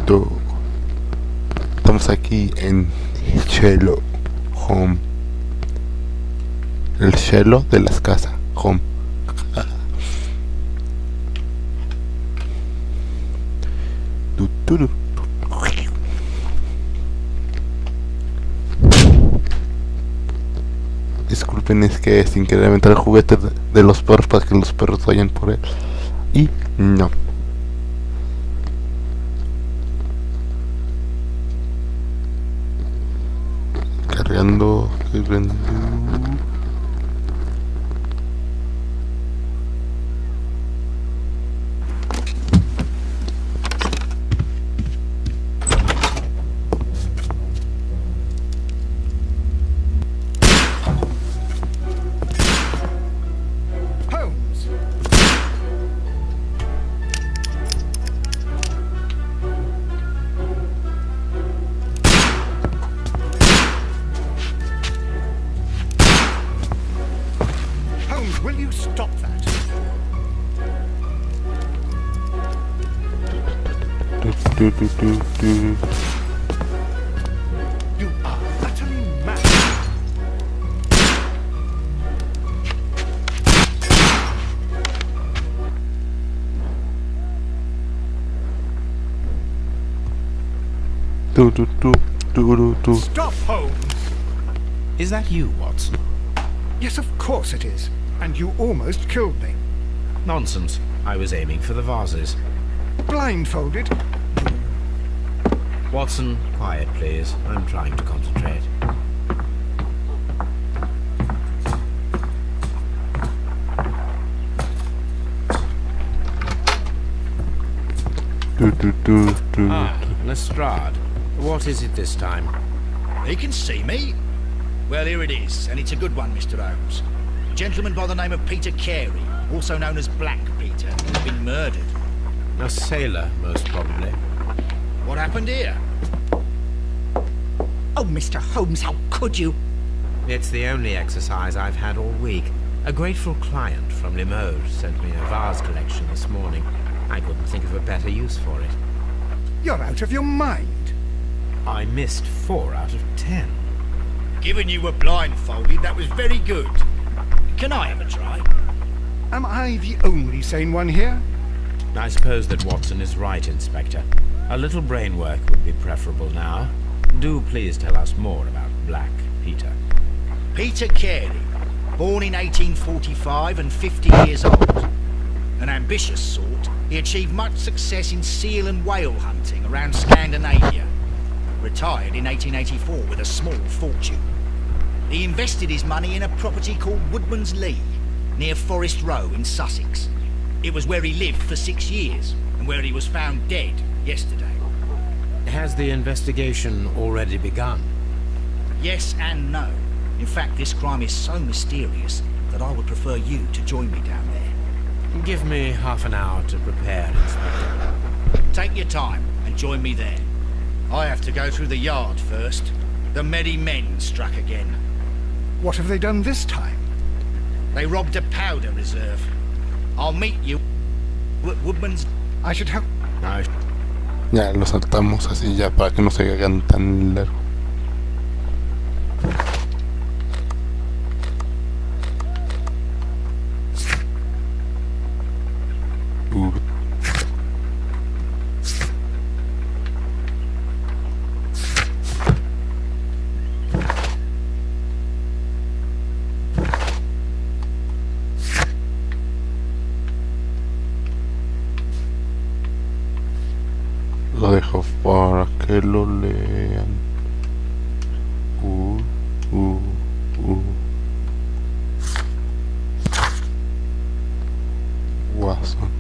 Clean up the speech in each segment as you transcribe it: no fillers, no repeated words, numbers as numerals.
Do. Estamos aquí en Shelo Home. El Shelo de las casas. Home. Du, du, du. Disculpen, es que sin querer aventar el juguete de los perros para que los perros vayan por él. Y no. Cargando. Will you stop that? You are utterly mad. Stop, Holmes! Is that you, Watson? Yes, of course it is. And you almost killed me. Nonsense. I was aiming for the vases. Blindfolded? Watson, quiet, please. I'm trying to concentrate. Lestrade. What is it this time? He can see me. Well, here it is, and it's a good one, Mr. Holmes. A gentleman by the name of Peter Carey, also known as Black Peter, has been murdered. A sailor, most probably. What happened here? Oh, Mr. Holmes, how could you? It's the only exercise I've had all week. A grateful client from Limoges sent me a vase collection this morning. I couldn't think of a better use for it. You're out of your mind. I missed 4 out of 10. Given you were blindfolded, that was very good. Can I have a try? Am I the only sane one here? I suppose that Watson is right, Inspector. A little brain work would be preferable now. Do please tell us more about Black Peter. Peter Carey, born in 1845 and 50 years old. An ambitious sort, he achieved much success in seal and whale hunting around Scandinavia. Retired in 1884 with a small fortune. He invested his money in a property called Woodman's Lee, near Forest Row in Sussex. It was where he lived for 6 years, and where he was found dead yesterday. Has the investigation already begun? Yes and no. In fact, this crime is so mysterious that I would prefer you to join me down there. Give me half an hour to prepare, Inspector. Take your time and join me there. I have to go through the yard first. The merry men struck again. What have they done this time? They robbed a powder reserve. I'll meet you at Woodman's. I should have... Ya lo saltamos así ya para que no se hagan tan largo. Lo dejo para que lo lean. Watson.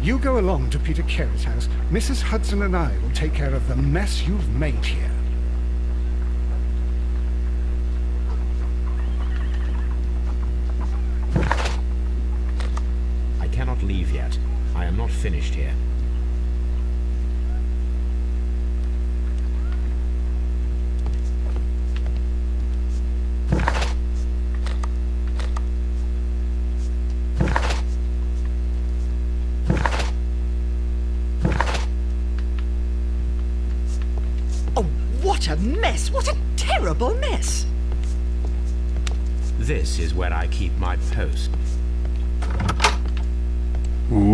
You go along to Peter Carey's house. Mrs. Hudson and I will take care of the mess you've made here. finished here. Oh, what a mess! What a terrible mess! This is where I keep my post.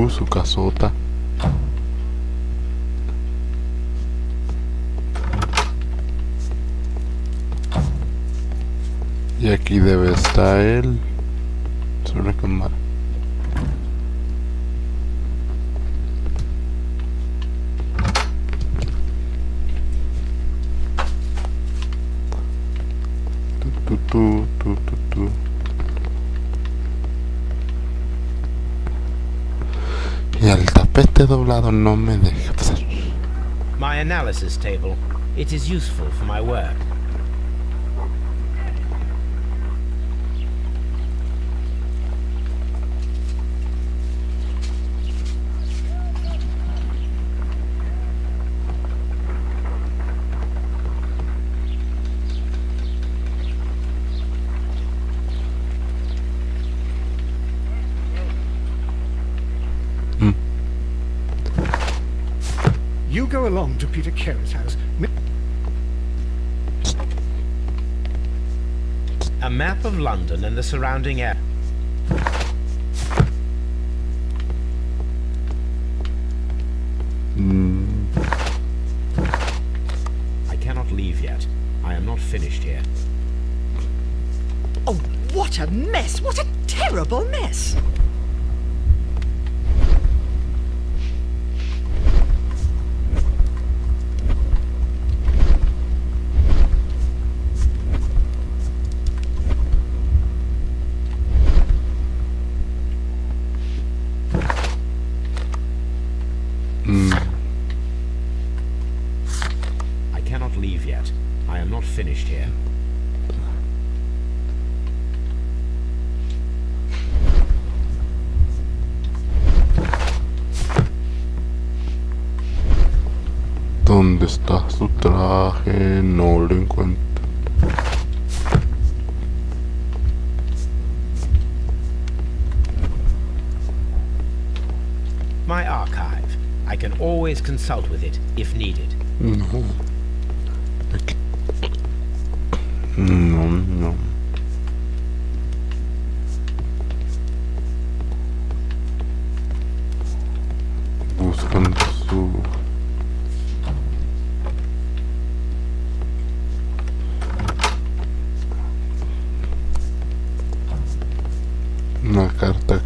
Su casota. Y aquí debe estar él. Es una cámara. Tu. Y el tapete doblado no me deja pasar. My analysis table. It is useful for my work. You go along to Peter Carey's house. A map of London and the surrounding area. I cannot leave yet. I am not finished here. Oh, what a mess! What a terrible mess! I cannot leave yet. I am not finished here. ¿Dónde está su traje? No lo encuentro. My archive. I can always consult with it if needed. No. Aquí. No. Buscando su... Una cartas.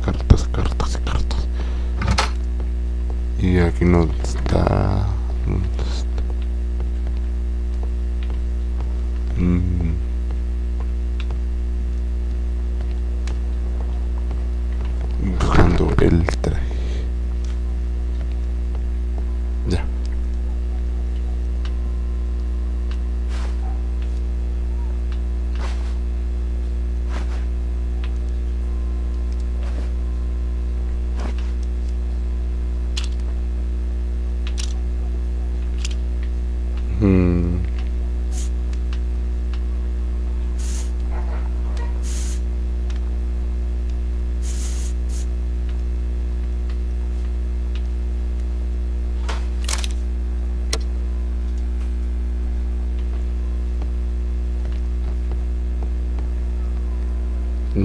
Y aquí no está... ¿Dónde está? Buscando el traje. Ya.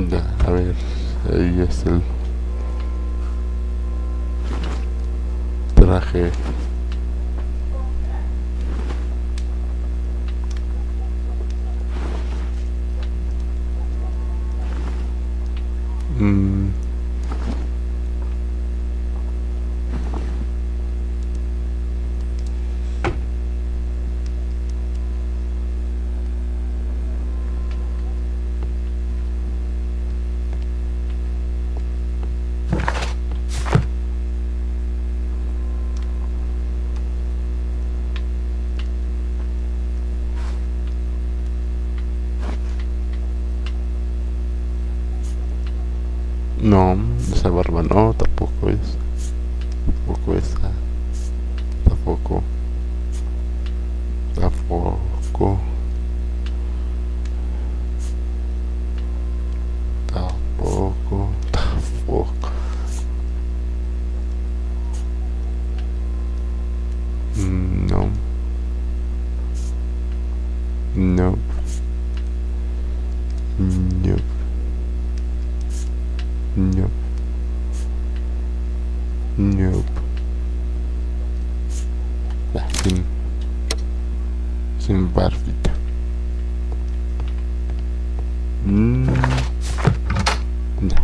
Ya, a ver, ahí es el traje. No, esa barba no, tampoco es. Ok. esa. Tampoco. Tampoco. Tampoco. Tampoco. No. No. No. No. Nope. Sin barbita. Ya.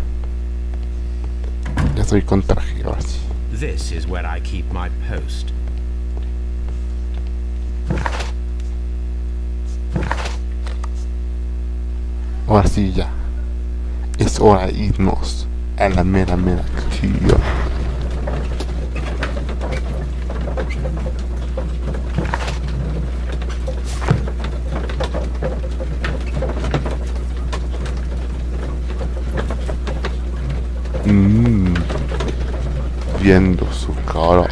Ya estoy con traje, ahora sí. This is where I keep my post. Ahora sí ya. Es hora de irnos a la mera acción. Viendo su cara.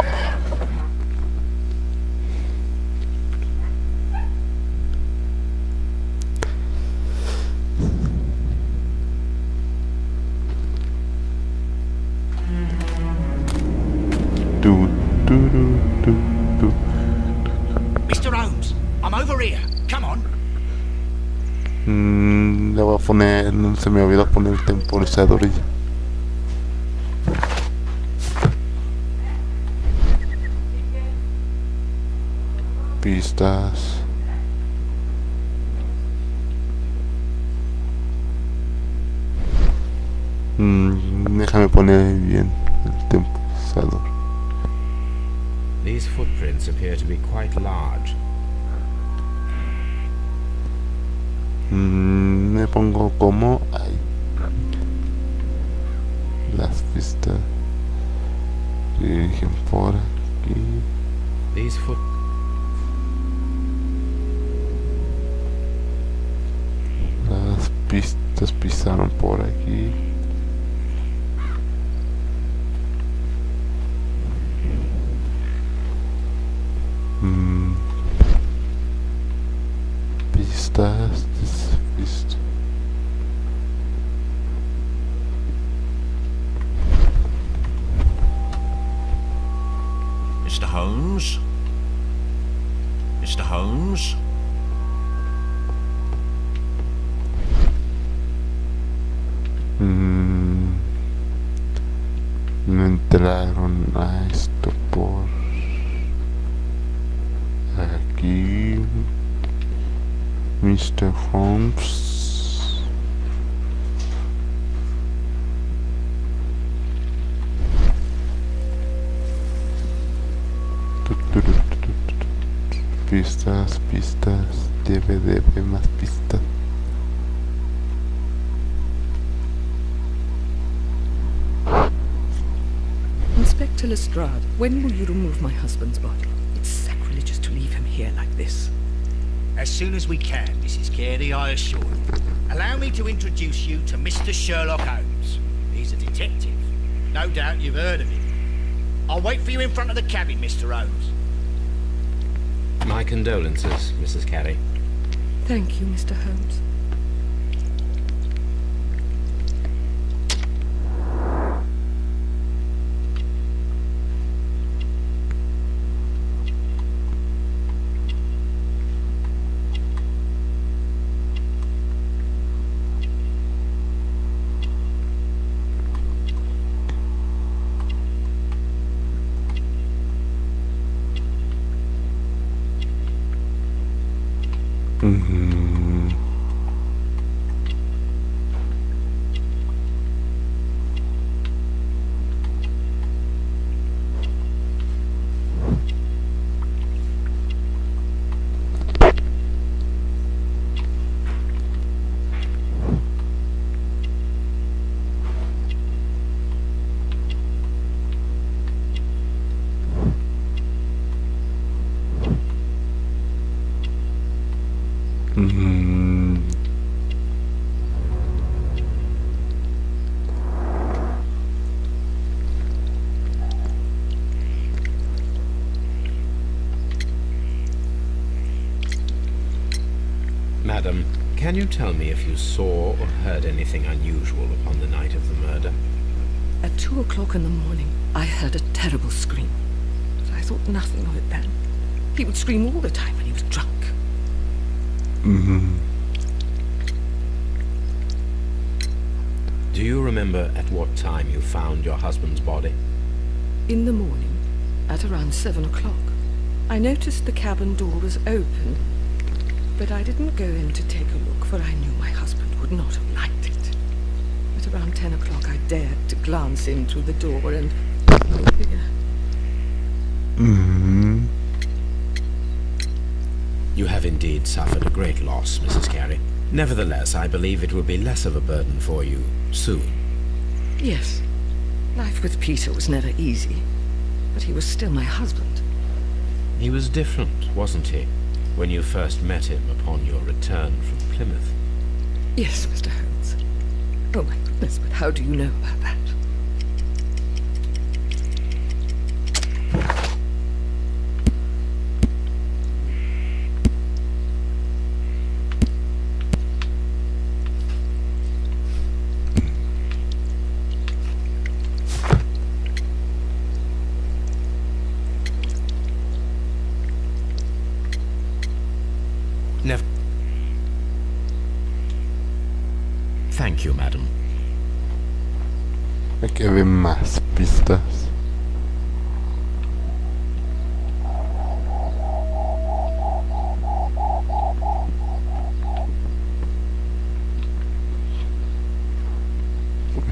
Du, du, du, du, du. Mr. Holmes, I'm over here. Come on. Le voy a poner, no se me olvidó poner el temporizador y pistas. Déjame poner bien el temporizador. These footprints appear to be quite large. Me pongo como ahí. Las pistas se dirigen por aquí. These foot Las pistas pisaron por aquí. Pistas, pistas. Mr. Holmes? Mr. Holmes? No entraron a esto por aquí. Mr. Holmes. Pistas, pistas. Debe más pistas. Inspector Lestrade, when will you remove my husband's body? It's sacrilegious to leave him here like this. As soon as we can, Mrs. Carey, I assure you. Allow me to introduce you to Mr. Sherlock Holmes. He's a detective. No doubt you've heard of him. I'll wait for you in front of the cabin, Mr. Holmes. My condolences, Mrs. Carey. Thank you, Mr. Holmes. Can you tell me if you saw or heard anything unusual upon the night of the murder? At 2 o'clock in the morning, I heard a terrible scream. But I thought nothing of it then. He would scream all the time when he was drunk. Mm-hmm. Do you remember at what time you found your husband's body? In the morning, at around 7 o'clock, I noticed the cabin door was open, but I didn't go in to take a look, for I knew my husband would not have liked it. At around 10 o'clock, I dared to glance in through the door and... Mm-hmm. You have indeed suffered a great loss, Mrs. Carey. Nevertheless, I believe it will be less of a burden for you soon. Yes. Life with Peter was never easy, but he was still my husband. He was different, wasn't he, when you first met him upon your return from Plymouth? Yes, Mr. Holmes. Oh my goodness, but how do you know about that? Never. Thank you, madam. Hay que ver más pistas.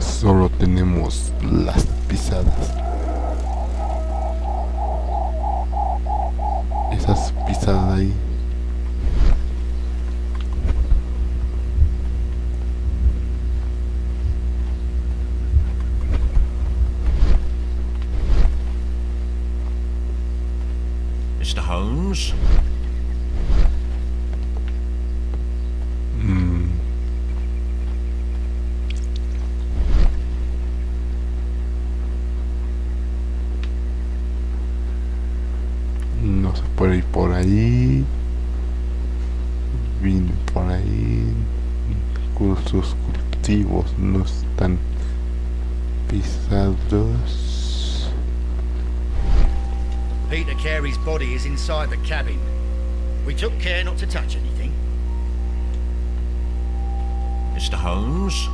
Solo tenemos las pisadas. Esas pisadas ahí. Mr. Holmes? No se puede ir por ahí. Vine por ahí. Sus cultivos no están pisados. Peter Carey's body is inside the cabin. We took care not to touch anything. Mr. Holmes?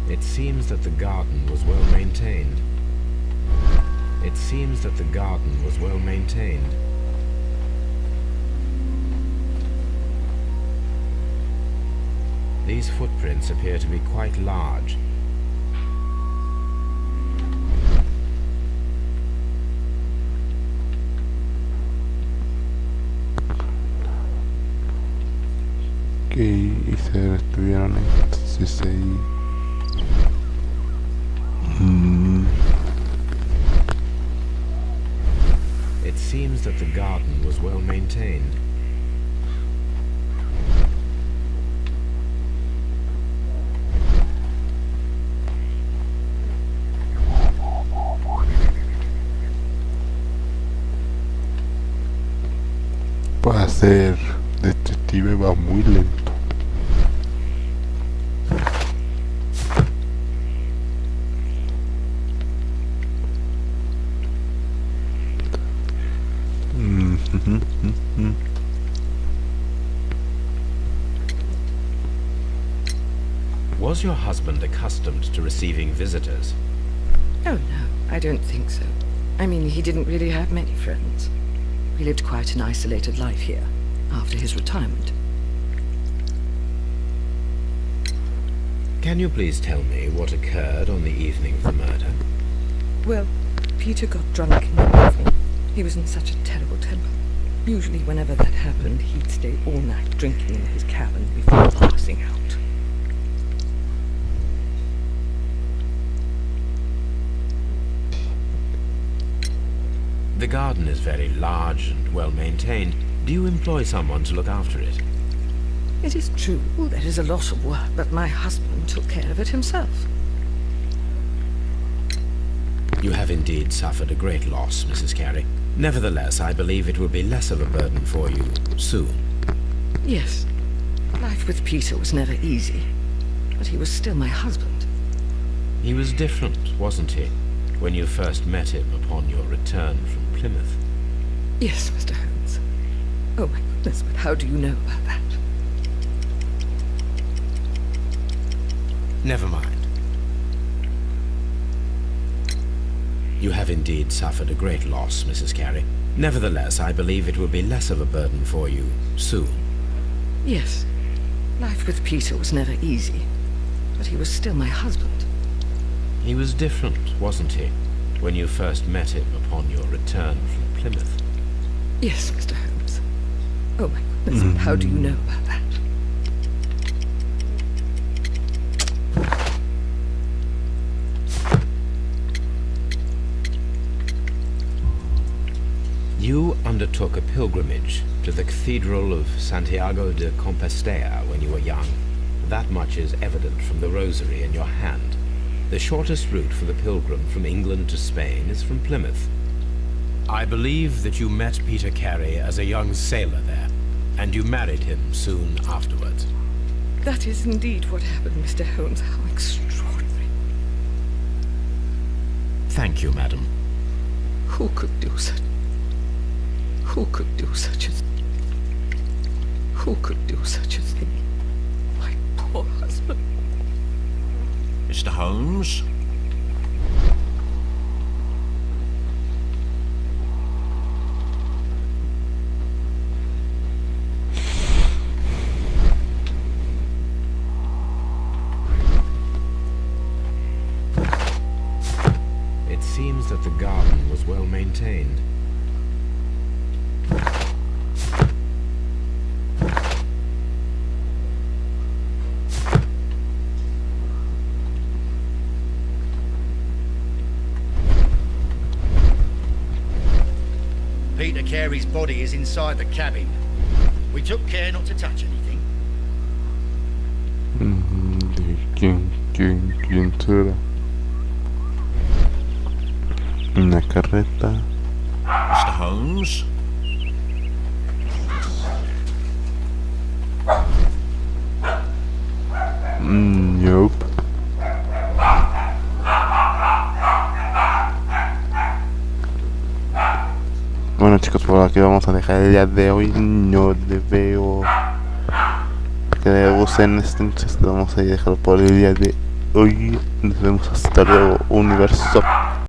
It seems that the garden was well maintained. It seems that the garden was well maintained. These footprints appear to be quite large. Que se detuvieron entonces ahí. It seems that the garden was well maintained. Para ser detective va muy lento. Was your husband accustomed to receiving visitors? Oh, no, I don't think so. I mean, he didn't really have many friends. He lived quite an isolated life here, after his retirement. Can you please tell me what occurred on the evening of the murder? Well, Peter got drunk in the evening. He was in such a terrible temper. Usually whenever that happened, he'd stay all night drinking in his cabin before passing out. The garden is very large and well maintained. Do you employ someone to look after it? It is true, there is a lot of work, but my husband took care of it himself. You have indeed suffered a great loss, Mrs. Carey. Nevertheless, I believe it will be less of a burden for you soon. Yes. Life with Peter was never easy, but he was still my husband. He was different, wasn't he, when you first met him upon your return from Plymouth? Yes, Mr. Holmes. Oh my goodness, but how do you know about that? Never mind. You have indeed suffered a great loss, Mrs. Carey. Nevertheless, I believe it will be less of a burden for you soon. Yes. Life with Peter was never easy, but he was still my husband. He was different, wasn't he, when you first met him upon your return from Plymouth? Yes, Mr. Holmes. Oh my goodness, but how do you know about that? You undertook a pilgrimage to the Cathedral of Santiago de Compostela when you were young. That much is evident from the rosary in your hand. The shortest route for the pilgrim from England to Spain is from Plymouth. I believe that you met Peter Carey as a young sailor there, and you married him soon afterwards. That is indeed what happened, Mr. Holmes. How extraordinary. Thank you, madam. Who could do such... Who could do such a... Who could do such a thing? My poor husband. Mr. Holmes? It seems that the garden was well maintained. Peter Carey's body is inside the cabin. We took care not to touch anything. ¿Quién será? Una carreta. Mr. Holmes? Nope. Bueno chicos, por aquí vamos a dejar el día de hoy. No le veo que le gusten entonces vamos a dejarlo por el día de hoy. Nos vemos hasta luego, universo.